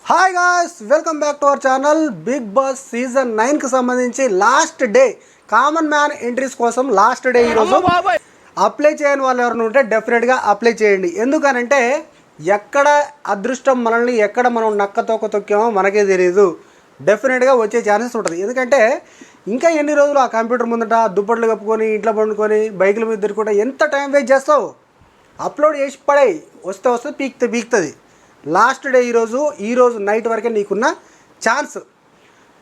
Hi guys, welcome back to our channel. Bigg Boss season 9కి సంబంధించి last day common man entries కోసం last day ఈరోజు. Apply చేయని వాళ్ళు ఎవరైనా ఉంటే డెఫినెట్గా అప్లై చేయండి. ఎందుకనంటే ఎక్కడ అదృష్టం మనల్ని ఎక్కడ మనం నక్కతోక తొక్కామో మనకే తెలియదు. డెఫినెట్గా వచ్చే ఛాన్సెస్ ఉంటుంది. ఎందుకంటే ఇంకా ఎన్ని రోజులు ఆ కంప్యూటర్ ముందట దుప్పట్లు కప్పుకొని ఇంట్లో పండుకొని బైకుల మీద తిరుగుకుంటే ఎంత టైం వేస్ట్ చేస్తావు? అప్లోడ్ చేసి పడేయి, వస్తే పీక్తుంది. లాస్ట్ డే ఈరోజు నైట్ వరకే నీకున్న chance.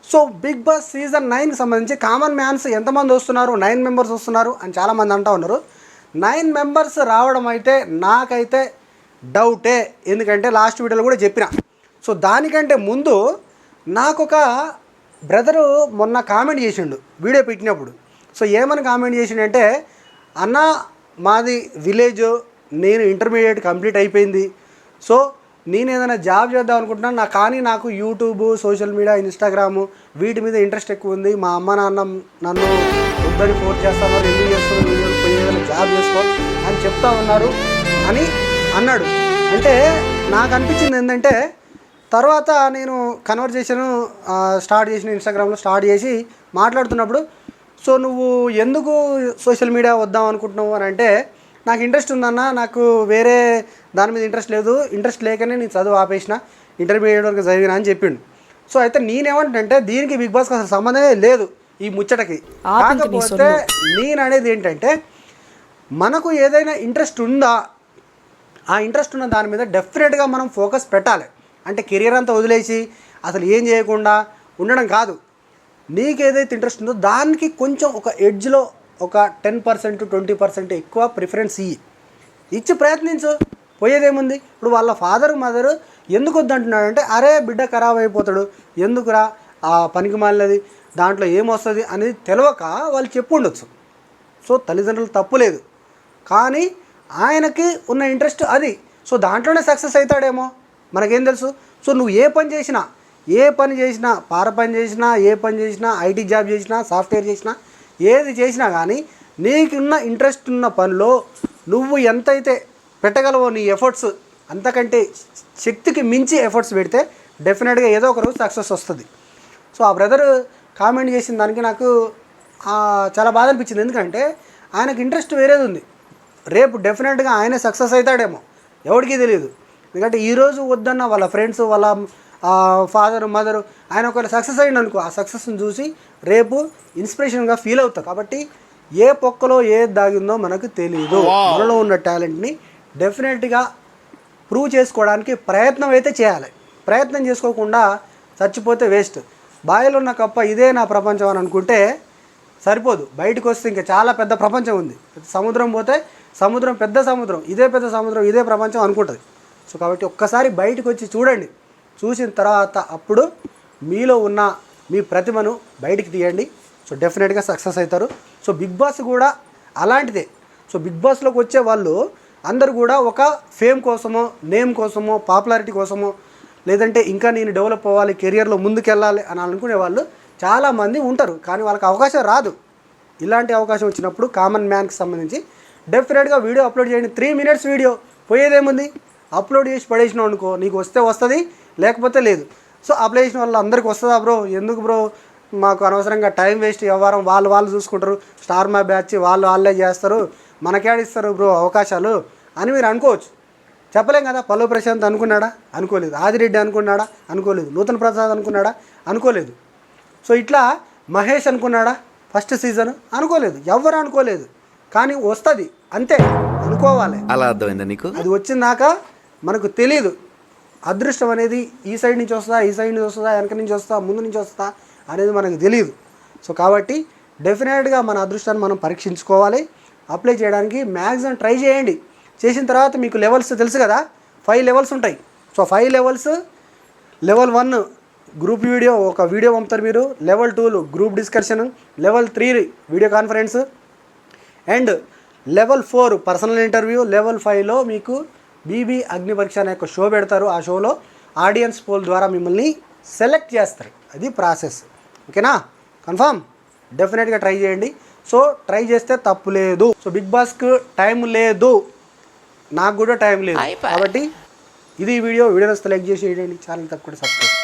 So Bigg Boss season 9కి సంబంధించి కామన్ మ్యాన్స్ ఎంతమంది వస్తున్నారు? 9 మెంబర్స్ వస్తున్నారు అని చాలామంది అంటూ ఉన్నారు. 9 మెంబర్స్ రావడం అయితే నాకైతే డౌటే. ఎందుకంటే లాస్ట్ వీడియోలో కూడా చెప్పిన. సో దానికంటే ముందు నాకు ఒక బ్రదరు మొన్న కామెంట్ చేసిండు వీడియో పెట్టినప్పుడు. సో ఏమని కామెంట్ చేసిండంటే, అన్న మాది విలేజ్, నేను ఇంటర్మీడియట్ కంప్లీట్ అయిపోయింది, సో నేను ఏదైనా జాబ్ చేద్దాం అనుకుంటున్నాను, కానీ నాకు యూట్యూబ్, సోషల్ మీడియా, ఇన్స్టాగ్రాము వీటి మీద ఇంట్రెస్ట్ ఎక్కువ ఉంది. మా అమ్మ నాన్న నన్ను వద్దని ఫోర్స్ చేస్తాను, ఎందుకు చేస్తున్నాను, నేను పోయి ఏదైనా జాబ్ చేసుకో అని చెప్తా ఉన్నారు అని అన్నాడు. అంటే నాకు అనిపించింది ఏంటంటే, తర్వాత నేను కన్వర్జేషన్ స్టార్ట్ చేసిన ఇన్స్టాగ్రామ్లో స్టార్ట్ చేసి మాట్లాడుతున్నప్పుడు, సో నువ్వు ఎందుకు సోషల్ మీడియా వద్దాం అనుకుంటున్నావు అని అంటే, నాకు ఇంట్రెస్ట్ ఉందన్న, నాకు వేరే దాని మీద ఇంట్రెస్ట్ లేకనే నేను చదువు ఆపేసిన, ఇంటర్మీడియట్ వరకు చదివినా అని చెప్పిండు. సో అయితే నేనేమంటే దీనికి బిగ్ బాస్కి అసలు సంబంధమే లేదు ఈ ముచ్చటకి. కాకపోతే నేను అనేది ఏంటంటే, మనకు ఏదైనా ఇంట్రెస్ట్ ఉందా, ఆ ఇంట్రెస్ట్ ఉన్న దాని మీద డెఫినెట్గా మనం ఫోకస్ పెట్టాలి. అంటే కెరీర్ అంతా వదిలేసి అసలు ఏం చేయకుండా ఉండడం కాదు. నీకు ఏదైతే ఇంట్రెస్ట్ ఉందో దానికి కొంచెం ఒక ఎడ్జ్లో ఒక 10% 20% ఎక్కువ ప్రిఫరెన్స్ ఇచ్చి ప్రయత్నించు. పోయేదేముంది? ఇప్పుడు వాళ్ళ ఫాదర్ మదర్ ఎందుకు వద్దంటున్నాడంటే, అరే బిడ్డ ఖరాబ్ అయిపోతాడు, ఎందుకురా ఆ పనికి మాలినది, దాంట్లో ఏమొస్తుంది అనేది తెలియక వాళ్ళు చెప్పు ఉండొచ్చు. సో తల్లిదండ్రులు తప్పు లేదు, కానీ ఆయనకి ఉన్న ఇంట్రెస్ట్ అది. సో దాంట్లోనే సక్సెస్ అవుతాడేమో, మనకేం తెలుసు. సో నువ్వు ఏ పని చేసినా పార పని చేసినా, ఏ పని చేసినా, ఐటీ జాబ్ చేసినా, సాఫ్ట్వేర్ చేసినా, ఏది చేసినా కానీ నీకున్న ఇంట్రెస్ట్ ఉన్న పనిలో నువ్వు ఎంతైతే పెట్టగలవో నీ ఎఫర్ట్స్, అంతకంటే శక్తికి మించి ఎఫర్ట్స్ పెడితే డెఫినెట్గా ఏదో ఒక రోజు సక్సెస్ వస్తుంది. సో ఆ బ్రదర్ కామెంట్ చేసిన దానికి నాకు చాలా బాధ అనిపించింది. ఎందుకంటే ఆయనకు ఇంట్రెస్ట్ వేరేది ఉంది. రేపు డెఫినెట్గా ఆయనే సక్సెస్ అవుతాడేమో, ఎవరికీ తెలియదు. ఎందుకంటే ఈరోజు వద్దన్న వాళ్ళ ఫ్రెండ్స్, వాళ్ళ ఫాదర్ మదరు, ఆయన ఒకవేళ సక్సెస్ అయ్యింది అనుకో, ఆ సక్సెస్ని చూసి రేపు ఇన్స్పిరేషన్గా ఫీల్ అవుతారు. కాబట్టి ఏ పొక్కలో ఏది దాగిందో మనకు తెలియదు. మనలో ఉన్న టాలెంట్ని డెఫినెట్గా ప్రూవ్ చేసుకోవడానికి ప్రయత్నం అయితే చేయాలి. ప్రయత్నం చేసుకోకుండా చచ్చిపోతే వేస్ట్. బావిలో ఉన్న కప్ప ఇదే నా ప్రపంచం అని అనుకుంటే సరిపోదు. బయటకు వస్తే ఇంకా చాలా పెద్ద ప్రపంచం ఉంది. సముద్రం పోతే సముద్రం, పెద్ద సముద్రం, ఇదే పెద్ద సముద్రం, ఇదే ప్రపంచం అనుకుంటుంది. సో కాబట్టి ఒక్కసారి బయటకు వచ్చి చూడండి. చూసిన తర్వాత అప్పుడు మీలో ఉన్న మీ ప్రతిభను బయటికి తీయండి. సో డెఫినెట్గా సక్సెస్ అవుతారు. సో బిగ్ బాస్ కూడా అలాంటిదే. సో బిగ్ బాస్లోకి వచ్చే వాళ్ళు అందరూ కూడా ఒక ఫేమ్ కోసమో, నేమ్ కోసమో, పాపులారిటీ కోసమో, లేదంటే ఇంకా నేను డెవలప్ అవ్వాలి, కెరియర్లో ముందుకెళ్ళాలి అని అనుకునే వాళ్ళు చాలామంది ఉంటారు. కానీ వాళ్ళకి అవకాశం రాదు. ఇలాంటి అవకాశం వచ్చినప్పుడు కామన్ మ్యాన్కి సంబంధించి డెఫినెట్గా వీడియో అప్లోడ్ చేయండి. 3 minutes వీడియో, పోయేదేముంది? అప్లోడ్ చేసి పడేసినావు అనుకో, నీకు వస్తే వస్తుంది, లేకపోతే లేదు. సో అప్లై చేసిన వాళ్ళు అందరికీ వస్తుందా బ్రో? ఎందుకు బ్రో మాకు అనవసరంగా టైం వేస్ట్, వ్యవహారం వాళ్ళు చూసుకుంటారు, స్టార్ మా బ్యాచ్ వాళ్ళే చేస్తారు, మనకేడిస్తారు బ్రో అవకాశాలు అని మీరు అనుకోవచ్చు. చెప్పలేం కదా. పల్లవి ప్రశాంత్ అనుకున్నాడా? అనుకోలేదు. ఆదిరెడ్డి అనుకున్నాడా? అనుకోలేదు. నూతన్ ప్రసాద్ అనుకున్నాడా? అనుకోలేదు. సో ఇట్లా మహేష్ అనుకున్నాడా ఫస్ట్ సీజన్? అనుకోలేదు. ఎవరు అనుకోలేదు. కానీ వస్తుంది, అంతే, అనుకోవాలి. అలా అర్థమైందా నీకు? అది వచ్చిందాక మనకు తెలియదు. అదృష్టం అనేది ఈ సైడ్ నుంచి వస్తుందా, ఈ సైడ్ నుంచి వస్తుందా, వెనక నుంచి వస్తుందా, ముందు నుంచి వస్తుందా అనేది మనకు తెలియదు. సో కాబట్టి డెఫినెట్గా మన అదృష్టాన్ని మనం పరీక్షించుకోవాలి. అప్లై చేయడానికి మ్యాక్సిమం ట్రై చేయండి. చేసిన తర్వాత మీకు లెవెల్స్ తెలుసు కదా, 5 లెవెల్స్ ఉంటాయి. So 5 levels, level 1 group video, ఒక వీడియో పంపుతారు మీరు. Level 2 group discussion, level 3 video conference, and level 4 personal interview. Level 5లో మీకు బీబీ అగ్ని పరీక్ష అనే ఒక షో పెడతారు. ఆ షోలో ఆడియన్స్ పోల్ ద్వారా మిమ్మల్ని సెలెక్ట్ చేస్తారు. అది ప్రాసెస్. ఓకేనా? కన్ఫర్మ్. డెఫినెట్గా ట్రై చేయండి. సో ట్రై చేస్తే తప్పు లేదు. సో బిగ్ బాస్కి టైం లేదు, నాకు కూడా టైం లేదు. కాబట్టి ఇది ఈ వీడియో నచ్చితే లైక్ చేసి ఛానల్ తప్పకుండా సబ్స్క్రైబ్